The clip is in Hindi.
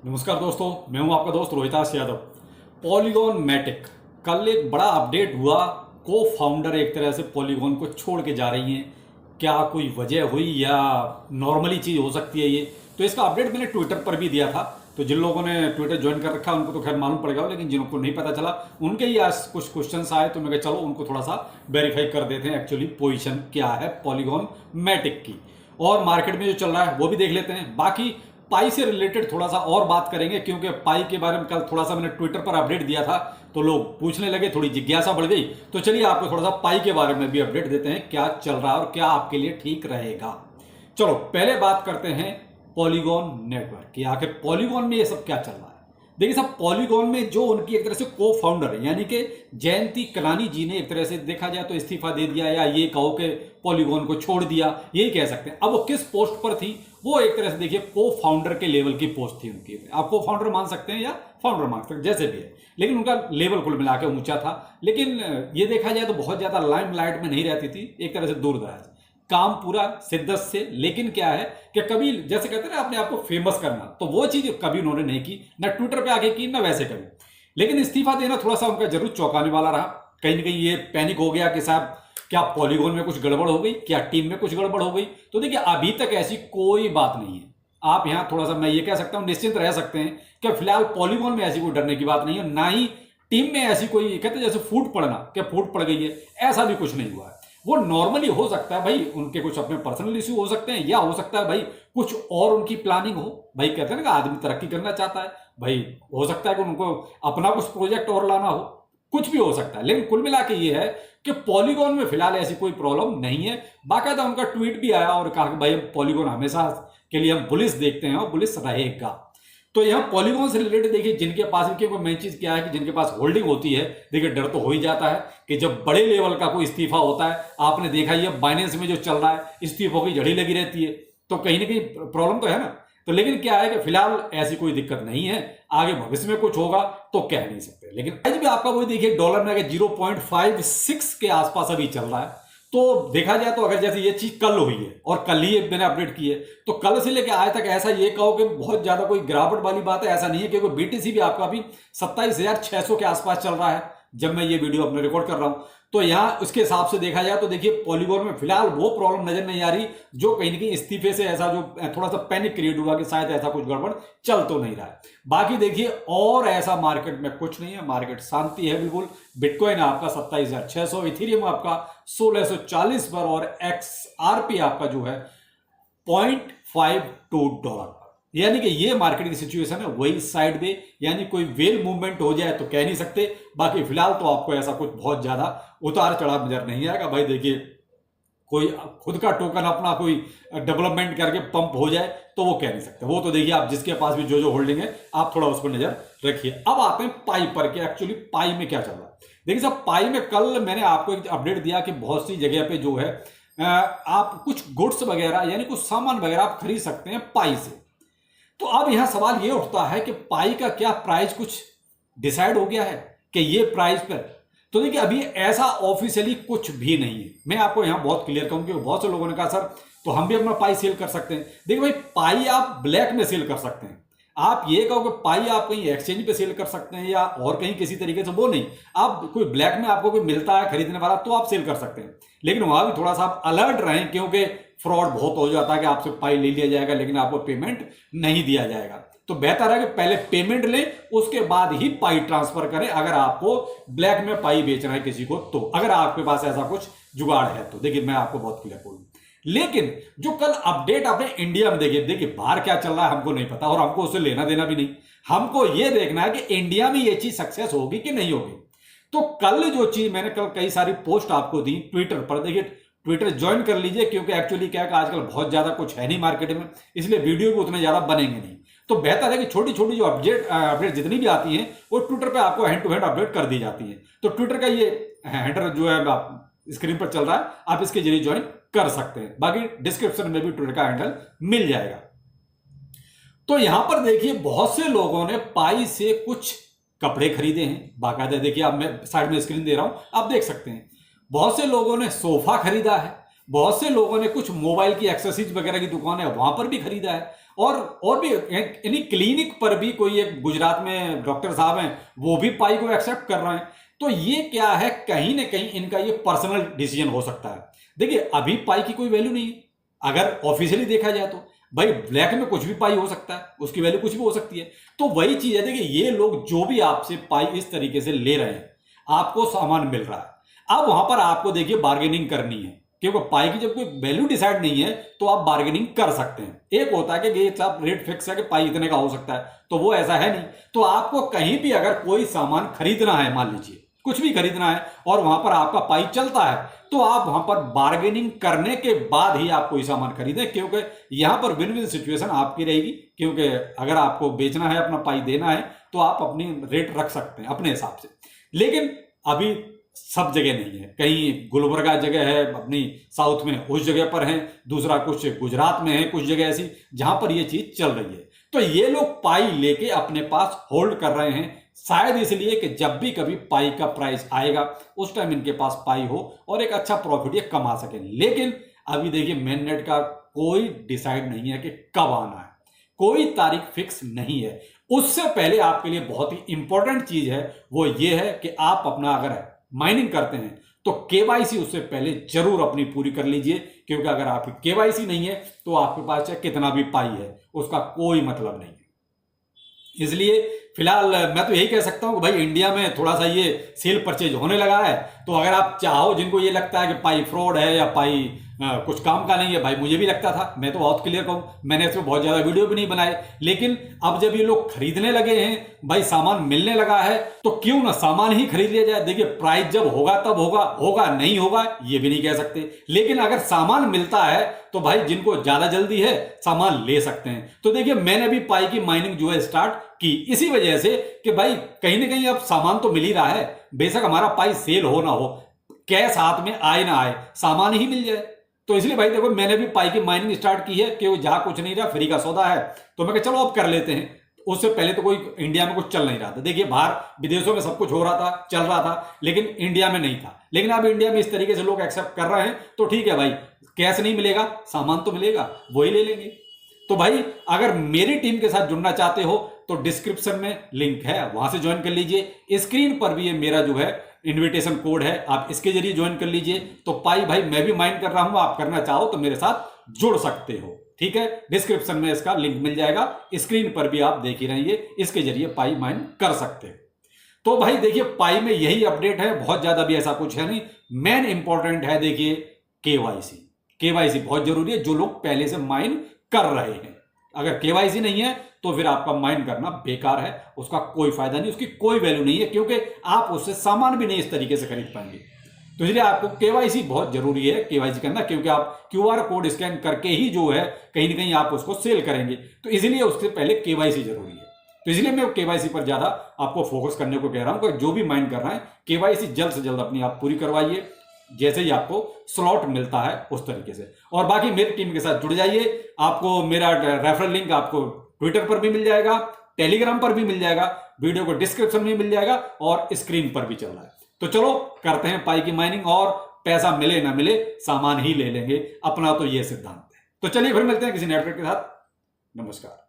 नमस्कार दोस्तों, मैं हूं आपका दोस्त रोहितास यादव। पॉलीगॉन मैटिक कल एक बड़ा अपडेट हुआ। को फाउंडर एक तरह से पॉलीगॉन को छोड़ के जा रही हैं। क्या कोई वजह हुई या नॉर्मली चीज़ हो सकती है ये? तो इसका अपडेट मैंने ट्विटर पर भी दिया था। तो जिन लोगों ने ट्विटर ज्वाइन कर रखा है उनको तो खैर मालूम पड़ेगा, लेकिन जिनको नहीं पता चला उनके ही आज कुछ क्वेश्चंस आए तो मैं कहा चलो उनको थोड़ा सा वेरीफाई कर देते हैं एक्चुअली पोजीशन क्या है पॉलीगॉन मैटिक की, और मार्केट में जो चल रहा है वो भी देख लेते हैं। बाकी पाई से रिलेटेड थोड़ा सा और बात करेंगे, क्योंकि पाई के बारे में कल थोड़ा सा मैंने ट्विटर पर अपडेट दिया था तो लोग पूछने लगे, थोड़ी जिज्ञासा बढ़ गई। तो चलिए आपको थोड़ा सा पाई के बारे में भी अपडेट देते हैं, क्या चल रहा है और क्या आपके लिए ठीक रहेगा। चलो पहले बात करते हैं पॉलीगॉन नेटवर्क की, आखिर पॉलीगॉन में ये सब क्या चल रहा है। देखिए सब, पॉलीगॉन में जो उनकी एक तरह से को फाउंडर यानी कि जयंती कलानी जी ने एक तरह से देखा जाए तो इस्तीफा दे दिया, या ये कहो कि पॉलीगॉन को छोड़ दिया, यही कह सकते हैं। अब वो किस पोस्ट पर थी? वो एक तरह से देखिए को फाउंडर के लेवल की पोस्ट थी उनकी। आप को फाउंडर मान सकते हैं या फाउंडर मान सकते हैं, जैसे भी है, लेकिन उनका लेवल कुल मिला के ऊंचा था। लेकिन ये देखा जाए तो बहुत ज्यादा लाइमलाइट में नहीं रहती थी, एक तरह से दूर दराज काम पूरा शिद्दत से। लेकिन क्या है कि कभी जैसे कहते हैं ना अपने आप को फेमस करना, तो वो चीज कभी उन्होंने नहीं की, ना ट्विटर पे आके की, ना वैसे कभी। लेकिन इस्तीफा देना थोड़ा सा उनका जरूर चौंकाने वाला रहा। कहीं ना कहीं ये पैनिक हो गया कि साहब क्या पॉलीगॉन में कुछ गड़बड़ हो गई, क्या टीम में कुछ गड़बड़ हो गई। तो देखिए अभी तक ऐसी कोई बात नहीं है। आप यहां थोड़ा सा मैं ये कह सकता हूं निश्चिंत रह सकते हैं कि फिलहाल पॉलीगॉन में ऐसी कोई डरने की बात नहीं है, ना ही टीम में ऐसी कोई कहते जैसे फूट पड़ना, क्या फूट पड़ गई है, ऐसा भी कुछ नहीं हुआ है। वो नॉर्मली हो सकता है भाई, उनके कुछ अपने पर्सनल इश्यू हो सकते हैं, या हो सकता है भाई कुछ और उनकी प्लानिंग हो। भाई कहते हैं ना कि आदमी तरक्की करना चाहता है, भाई हो सकता है कि उनको अपना कुछ प्रोजेक्ट और लाना हो, कुछ भी हो सकता है। लेकिन कुल मिला के ये है कि पॉलीगॉन में फिलहाल ऐसी कोई प्रॉब्लम नहीं है। बाकायदा उनका ट्वीट भी आया और कहा कि भाई पॉलीगॉन हमेशा के लिए हम बुलिश देखते हैं और बुलिश रहेगा। तो यहां पॉलीगॉन से रिलेटेड देखिए जिनके पास, क्योंकि मेन चीज क्या है कि जिनके पास होल्डिंग होती है, देखिए डर तो हो ही जाता है कि जब बड़े लेवल का कोई इस्तीफा होता है, आपने देखा ही है बाइनेंस में जो चल रहा है, इस्तीफों की झड़ी लगी रहती है, तो कहीं ना कहीं प्रॉब्लम तो है ना। तो लेकिन क्या है कि फिलहाल ऐसी कोई दिक्कत नहीं है, आगे भविष्य में कुछ होगा तो कह नहीं सकते। लेकिन आज भी आपका वही देखिए डॉलर में 0.56 के आसपास अभी चल रहा है। तो देखा जाए तो अगर जैसे ये चीज कल हुई है और कल ही मैंने अपडेट की है, तो कल से लेकर आज तक ऐसा ये कहो कि बहुत ज्यादा कोई गिरावट वाली बात है ऐसा नहीं है, क्योंकि बीटीसी भी आपका अभी 27,600 के आसपास चल रहा है जब मैं ये वीडियो अपने रिकॉर्ड कर रहा हूं। तो यहां उसके हिसाब से देखा जाए तो देखिए पॉलीगॉन में फिलहाल वो प्रॉब्लम नजर नहीं आ रही जो कहीं ना कहीं इस्तीफे से ऐसा जो थोड़ा सा पैनिक क्रिएट हुआ कि शायद ऐसा कुछ गड़बड़ चल तो नहीं रहा है। बाकी देखिए और ऐसा मार्केट में कुछ नहीं है, मार्केट शांति है बिल्कुल। बिटकॉइन आपका 27,600, इथेरियम आपका 1640 पर, और XRP आपका जो है $0.52। यानी कि ये मार्केट की सिचुएशन है, वही साइड में, यानी कोई वेल मूवमेंट हो जाए तो कह नहीं सकते। बाकी फिलहाल तो आपको ऐसा कुछ बहुत ज्यादा उतार चढ़ाव नजर नहीं आएगा। भाई देखिए कोई खुद का टोकन अपना कोई डेवलपमेंट करके पंप हो जाए तो वो कह नहीं सकते। वो तो देखिए आप जिसके पास भी जो होल्डिंग है आप थोड़ा उस पर नजर रखिए। अब आते हैं पाई पर कि एक्चुअली पाई में क्या चल रहा है। देखिए साहब पाई में कल मैंने आपको एक अपडेट दिया कि बहुत सी जगह पे जो है आप कुछ गुड्स वगैरह यानी कुछ सामान वगैरह आप खरीद सकते हैं पाई से। तो अब यहां सवाल यह उठता है कि पाई का क्या प्राइस कुछ डिसाइड हो गया है कि ये प्राइस पर? तो देखिए अभी ऐसा ऑफिशियली कुछ भी नहीं है। मैं आपको यहां बहुत क्लियर कहूं, क्योंकि बहुत से लोगों ने कहा सर तो हम भी अपना पाई सेल कर सकते हैं। देखिए भाई पाई आप ब्लैक में सेल कर सकते हैं। आप ये कहो कि पाई आप कहीं एक्सचेंज पे सेल कर सकते हैं या और कहीं किसी तरीके से, वो नहीं। आप कोई ब्लैक में आपको कोई मिलता है खरीदने वाला तो आप सेल कर सकते हैं, लेकिन वहां भी थोड़ा सा आप अलर्ट रहें, क्योंकि फ्रॉड बहुत हो जाता है कि आपसे पाई ले लिया जाएगा लेकिन आपको पेमेंट नहीं दिया जाएगा। तो बेहतर है कि पहले पेमेंट लें उसके बाद ही पाई ट्रांसफर करें, अगर आपको ब्लैक में पाई बेचना है किसी को तो, अगर आपके पास ऐसा कुछ जुगाड़ है तो। देखिए मैं आपको बहुत क्लियर बोलूं, लेकिन जो कल अपडेट आपने इंडिया में देखिए बाहर क्या चल रहा है हमको नहीं पता और हमको उससे लेना देना भी नहीं। हमको यह देखना है कि इंडिया में यह चीज सक्सेस होगी कि नहीं होगी। तो कल जो चीज मैंने कल कई सारी पोस्ट आपको दी ट्विटर पर, देखिए ट्विटर ज्वाइन कर लीजिए, क्योंकि एक्चुअली क्या है कि आजकल बहुत ज्यादा कुछ है नहीं मार्केट में, इसलिए वीडियो भी उतने ज्यादा बनेंगे नहीं। तो बेहतर है कि छोटी छोटी जो अपडेट जितनी भी आती हैं वो ट्विटर पे आपको हैंड टू हैंड अपडेट कर दी जाती है। तो ट्विटर का ये हैंडल जो है आप स्क्रीन पर चल रहा है, आप इसके जरिए ज्वाइन कर सकते हैं। बाकी डिस्क्रिप्शन में भी ट्विटर का हैंडल मिल जाएगा। तो यहां पर देखिए बहुत से लोगों ने पाई से कुछ कपड़े खरीदे हैं बाकायदा। देखिए अब मैं साइड में स्क्रीन दे रहा हूं, आप देख सकते हैं। बहुत से लोगों ने सोफा खरीदा है, बहुत से लोगों ने कुछ मोबाइल की एक्सेसरीज वगैरह की दुकान है वहां पर भी खरीदा है, और भी यानी क्लिनिक पर भी कोई एक गुजरात में डॉक्टर साहब हैं, वो भी पाई को एक्सेप्ट कर रहे हैं। तो ये क्या है, कहीं ना कहीं इनका ये पर्सनल डिसीजन हो सकता है। देखिए अभी पाई की कोई वैल्यू नहीं है, अगर ऑफिशियली देखा जाए तो भाई ब्लैक में कुछ भी पाई हो सकता है, उसकी वैल्यू कुछ भी हो सकती है। तो वही चीज है, देखिए ये लोग जो भी आपसे पाई इस तरीके से ले रहे हैं, आपको सामान मिल रहा है, अब वहां पर आपको देखिए बार्गेनिंग करनी है, क्योंकि पाई की जब कोई वैल्यू डिसाइड नहीं है तो आप बार्गेनिंग कर सकते हैं। एक होता है कि ये सब रेट फिक्स है कि पाई इतने का हो सकता है, तो वो ऐसा है नहीं। तो आपको कहीं भी अगर कोई सामान खरीदना है, मान लीजिए कुछ भी खरीदना है और वहां पर आपका पाई चलता है, तो आप वहां पर बार्गेनिंग करने के बाद ही आप कोई सामान खरीदें, क्योंकि यहां पर विन विन सिचुएशन आपकी रहेगी। क्योंकि अगर आपको बेचना है, अपना पाई देना है, तो आप अपनी रेट रख सकते हैं अपने हिसाब से। लेकिन अभी सब जगह नहीं है, कहीं गुलबर्गा जगह है अपनी साउथ में, उस जगह पर है, दूसरा कुछ गुजरात में है, कुछ जगह ऐसी जहां पर यह चीज चल रही है। तो ये लोग पाई लेके अपने पास होल्ड कर रहे हैं, शायद इसलिए कि जब भी कभी पाई का प्राइस आएगा उस टाइम इनके पास पाई हो और एक अच्छा प्रॉफिट ये कमा सके। लेकिन अभी देखिए मेन नेट का कोई डिसाइड नहीं है कि कब आना है, कोई तारीख फिक्स नहीं है। उससे पहले आपके लिए बहुत ही इंपॉर्टेंट चीज है, वो ये है कि आप अपना अगर माइनिंग करते हैं तो केवाईसी उससे पहले जरूर अपनी पूरी कर लीजिए, क्योंकि अगर आपकी केवाईसी नहीं है तो आपके पास चाहे कितना भी पाई है उसका कोई मतलब नहीं है। इसलिए फिलहाल मैं तो यही कह सकता हूं कि भाई इंडिया में थोड़ा सा ये सेल परचेज होने लगा है, तो अगर आप चाहो, जिनको ये लगता है कि पाई फ्रॉड है या पाई कुछ काम का नहीं है, भाई मुझे भी लगता था, मैं तो बहुत क्लियर कहूं, मैंने इसमें बहुत ज्यादा वीडियो भी नहीं बनाए। लेकिन अब जब ये लोग खरीदने लगे हैं, भाई सामान मिलने लगा है, तो क्यों ना सामान ही खरीद लिया जाए। देखिए प्राइस जब होगा तब होगा, होगा नहीं होगा ये भी नहीं कह सकते, लेकिन अगर सामान मिलता है तो भाई जिनको ज्यादा जल्दी है सामान ले सकते हैं। तो देखिए मैंने भी पाई की माइनिंग जो है स्टार्ट की इसी वजह से कि भाई कहीं ना कहीं अब सामान तो मिल ही रहा है, बेशक हमारा पाई सेल हो ना हो, कैश हाथ में आए ना आए, सामान ही मिल जाए। तो इसलिए भाई देखो मैंने भी पाई की माइनिंग स्टार्ट की है कि जहां कुछ नहीं रहा, फ्री का सौदा है, तो मैं कहा चलो अब कर लेते हैं। उससे पहले तो कोई इंडिया में कुछ चल नहीं रहा था। देखिए बाहर विदेशों में सब कुछ हो रहा था, चल रहा था, लेकिन इंडिया में नहीं था। लेकिन अब इंडिया में इस तरीके से लोग एक्सेप्ट कर रहे हैं, तो ठीक है भाई, कैश नहीं मिलेगा, सामान तो मिलेगा, वही ले लेंगे। तो भाई अगर मेरी टीम के साथ जुड़ना चाहते हो तो डिस्क्रिप्शन में लिंक है, वहां से ज्वाइन कर लीजिए। स्क्रीन पर भी ये मेरा जो है इनविटेशन कोड है, आप इसके जरिए ज्वाइन कर लीजिए। तो पाई भाई मैं भी माइंड कर रहा हूं, आप करना चाहो तो मेरे साथ जुड़ सकते हो, ठीक है। डिस्क्रिप्शन में इसका लिंक मिल जाएगा, स्क्रीन पर भी आप देख ही रहिए, इसके जरिए पाई माइंड कर सकते हो। तो भाई देखिए पाई में यही अपडेट है, बहुत ज्यादा भी ऐसा कुछ है नहीं। मेन इंपॉर्टेंट है देखिए केवाईसी, केवाईसी बहुत जरूरी है। जो लोग पहले से माइन कर रहे हैं, अगर केवाईसी नहीं है तो फिर आपका माइन करना बेकार है, उसका कोई फायदा नहीं, उसकी कोई वैल्यू नहीं है, क्योंकि आप उससे सामान भी नहीं इस तरीके से खरीद पाएंगे। तो इसलिए आपको केवाईसी बहुत जरूरी है, केवाईसी करना, क्योंकि आप क्यूआर कोड स्कैन करके ही जो है कहीं ना कहीं आप उसको सेल करेंगे, तो इसलिए उससे पहले केवाईसी जरूरी है। तो इसलिए मैं केवाईसी पर ज्यादा आपको फोकस करने को कह रहा हूं कि जो भी माइन कर रहा है केवाईसी जल्द से जल्द अपनी आप पूरी करवाइए, जैसे ही आपको स्लॉट मिलता है उस तरीके से। और बाकी मेरी टीम के साथ जुड़ जाइए, आपको मेरा रेफरल लिंक आपको ट्विटर पर भी मिल जाएगा, टेलीग्राम पर भी मिल जाएगा, वीडियो को डिस्क्रिप्शन में मिल जाएगा और स्क्रीन पर भी चल रहा है। तो चलो करते हैं पाई की माइनिंग, और पैसा मिले ना मिले सामान ही ले लेंगे, अपना तो ये सिद्धांत है। तो चलिए फिर मिलते हैं किसी नेटवर्क के साथ। नमस्कार।